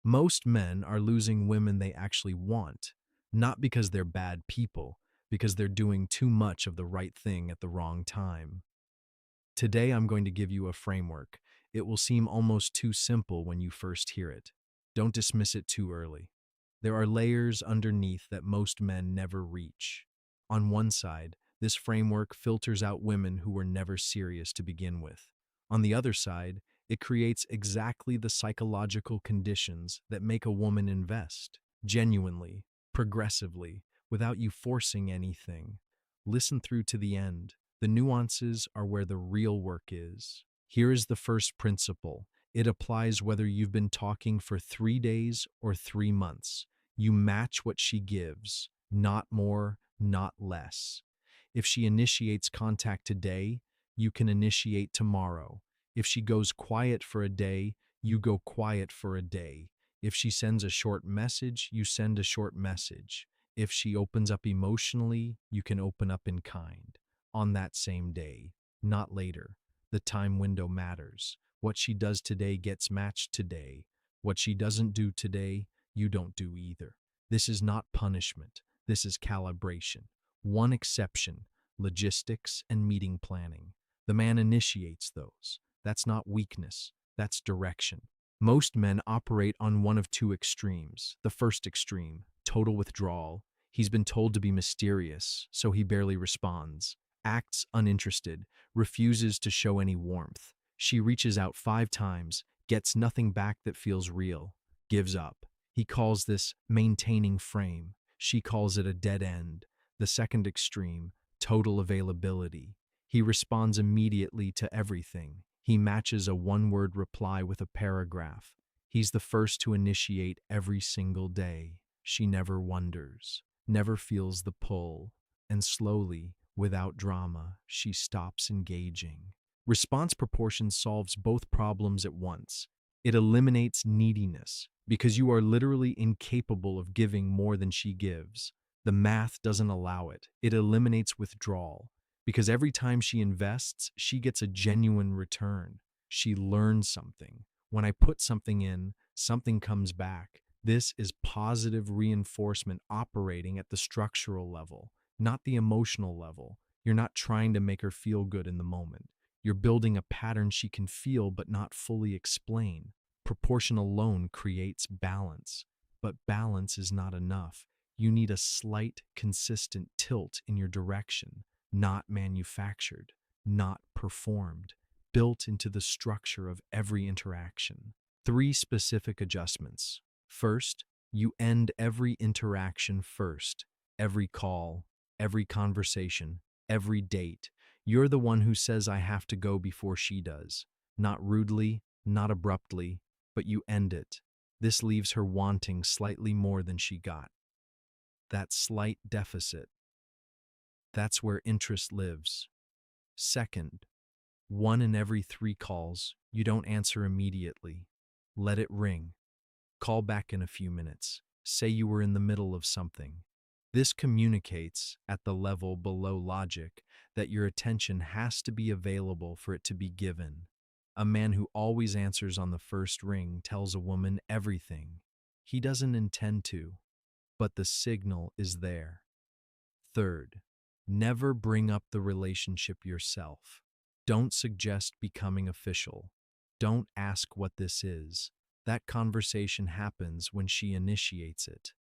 Most men are losing women they actually want, not because they're bad people, because they're doing too much of the right thing at the wrong time. Today, I'm going to give you a framework. It will seem almost too simple when you first hear it. Don't dismiss it too early. There are layers underneath that most men never reach. On one side, this framework filters out women who were never serious to begin with. On the other side, it creates exactly the psychological conditions that make a woman invest, genuinely, progressively, without you forcing anything. Listen through to the end. The nuances are where the real work is. Here is the first principle. It applies whether you've been talking for 3 days or 3 months. You match what she gives, not more, not less. If she initiates contact today, you can initiate tomorrow. If she goes quiet for a day, you go quiet for a day. If she sends a short message, you send a short message. If she opens up emotionally, you can open up in kind. On that same day, not later. The time window matters. What she does today gets matched today. What she doesn't do today, you don't do either. This is not punishment. This is calibration. One exception, logistics and meeting planning. The man initiates those. That's not weakness. That's direction. Most men operate on one of two extremes. The first extreme, total withdrawal. He's been told to be mysterious, so he barely responds. Acts uninterested, refuses to show any warmth. She reaches out 5 times, gets nothing back that feels real, gives up. He calls this maintaining frame. She calls it a dead end. The second extreme, total availability. He responds immediately to everything. He matches a one-word reply with a paragraph. He's the first to initiate every single day. She never wonders, never feels the pull, and slowly, without drama, she stops engaging. Response proportion solves both problems at once. It eliminates neediness because you are literally incapable of giving more than she gives. The math doesn't allow it. It eliminates withdrawal because every time she invests, she gets a genuine return. She learns something. When I put something in, something comes back. This is positive reinforcement operating at the structural level, not the emotional level. You're not trying to make her feel good in the moment. You're building a pattern she can feel but not fully explain. Proportion alone creates balance, but balance is not enough. You need a slight, consistent tilt in your direction, not manufactured, not performed, built into the structure of every interaction. 3 specific adjustments. First, you end every interaction first, every call, every conversation, every date. You're the one who says I have to go before she does. Not rudely, not abruptly, but you end it. This leaves her wanting slightly more than she got. That slight deficit. That's where interest lives. Second, 1 in every 3 calls, you don't answer immediately. Let it ring. Call back in a few minutes. Say you were in the middle of something. This communicates, at the level below logic, that your attention has to be available for it to be given. A man who always answers on the first ring tells a woman everything. He doesn't intend to, but the signal is there. Third, never bring up the relationship yourself. Don't suggest becoming official. Don't ask what this is. That conversation happens when she initiates it.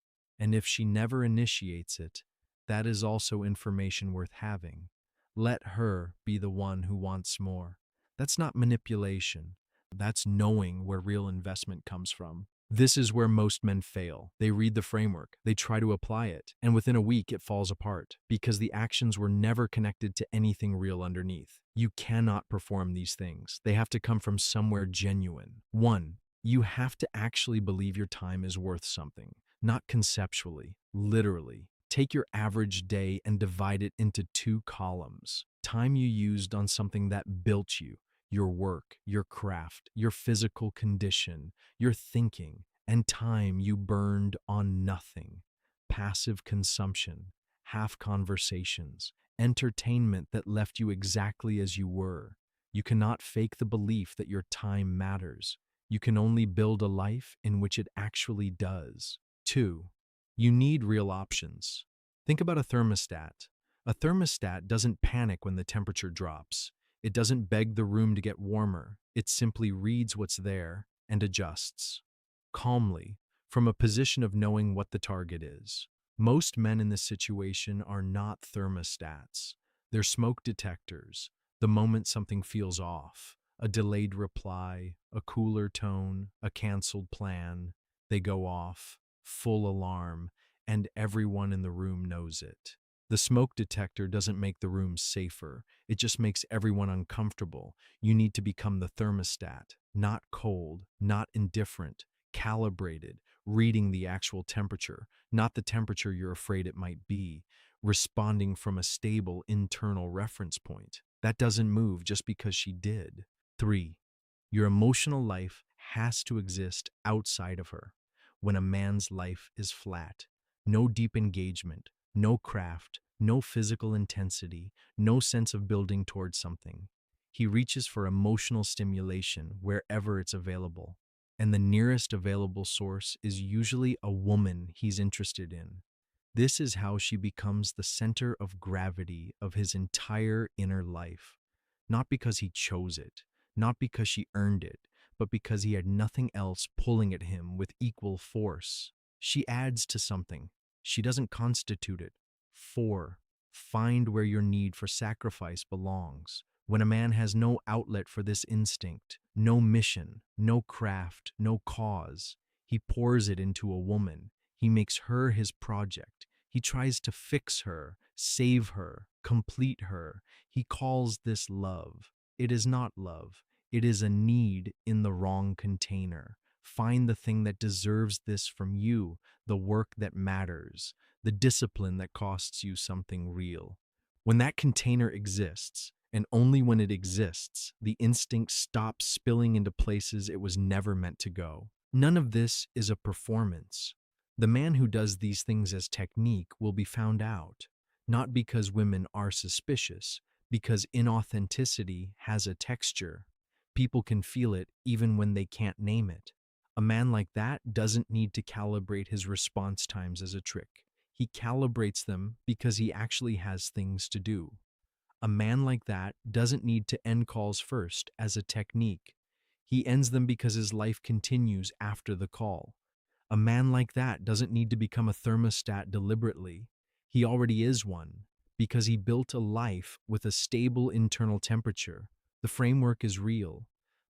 And if she never initiates it, that is also information worth having. Let her be the one who wants more. That's not manipulation. That's knowing where real investment comes from. This is where most men fail. They read the framework, they try to apply it, and within a week it falls apart because the actions were never connected to anything real underneath. You cannot perform these things. They have to come from somewhere genuine. 1. You have to actually believe your time is worth something, not conceptually, literally. Take your average day and divide it into 2 columns. Time you used on something that built you, your work, your craft, your physical condition, your thinking, and time you burned on nothing. Passive consumption, half conversations, entertainment that left you exactly as you were. You cannot fake the belief that your time matters. You can only build a life in which it actually does. 2. You need real options. Think about a thermostat. A thermostat doesn't panic when the temperature drops. It doesn't beg the room to get warmer. It simply reads what's there and adjusts. Calmly, from a position of knowing what the target is. Most men in this situation are not thermostats. They're smoke detectors. The moment something feels off, a delayed reply, a cooler tone, a canceled plan, they go off, full alarm, and everyone in the room knows it. The smoke detector doesn't make the room safer, it just makes everyone uncomfortable. You need to become the thermostat, not cold, not indifferent, calibrated, reading the actual temperature, not the temperature you're afraid it might be, responding from a stable internal reference point. That doesn't move just because she did. 3. Your emotional life has to exist outside of her. When a man's life is flat, no deep engagement, no craft, no physical intensity, no sense of building towards something. He reaches for emotional stimulation wherever it's available, and the nearest available source is usually a woman he's interested in. This is how she becomes the center of gravity of his entire inner life. Not because he chose it, not because she earned it, but because he had nothing else pulling at him with equal force. She adds to something. She doesn't constitute it. 4. Find where your need for sacrifice belongs. When a man has no outlet for this instinct, no mission, no craft, no cause, he pours it into a woman. He makes her his project. He tries to fix her, save her, complete her. He calls this love. It is not love. It is a need in the wrong container. Find the thing that deserves this from you, the work that matters, the discipline that costs you something real. When that container exists, and only when it exists, the instinct stops spilling into places it was never meant to go. None of this is a performance. The man who does these things as technique will be found out, not because women are suspicious, because inauthenticity has a texture. People can feel it even when they can't name it. A man like that doesn't need to calibrate his response times as a trick. He calibrates them because he actually has things to do. A man like that doesn't need to end calls first as a technique. He ends them because his life continues after the call. A man like that doesn't need to become a thermostat deliberately. He already is one, because he built a life with a stable internal temperature. The framework is real,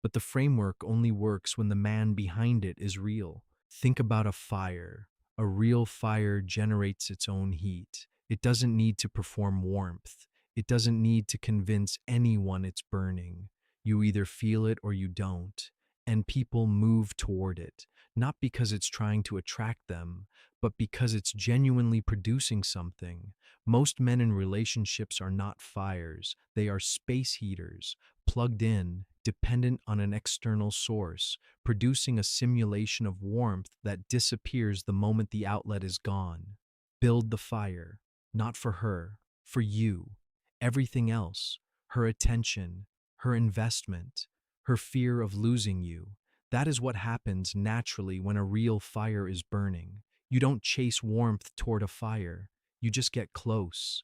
but the framework only works when the man behind it is real. Think about a fire. A real fire generates its own heat. It doesn't need to perform warmth. It doesn't need to convince anyone it's burning. You either feel it or you don't, and people move toward it, not because it's trying to attract them, but because it's genuinely producing something. Most men in relationships are not fires, they are space heaters, plugged in, dependent on an external source, producing a simulation of warmth that disappears the moment the outlet is gone. Build the fire, not for her, for you. Everything else, her attention, her investment, her fear of losing you, that is what happens naturally when a real fire is burning. You don't chase warmth toward a fire, you just get close.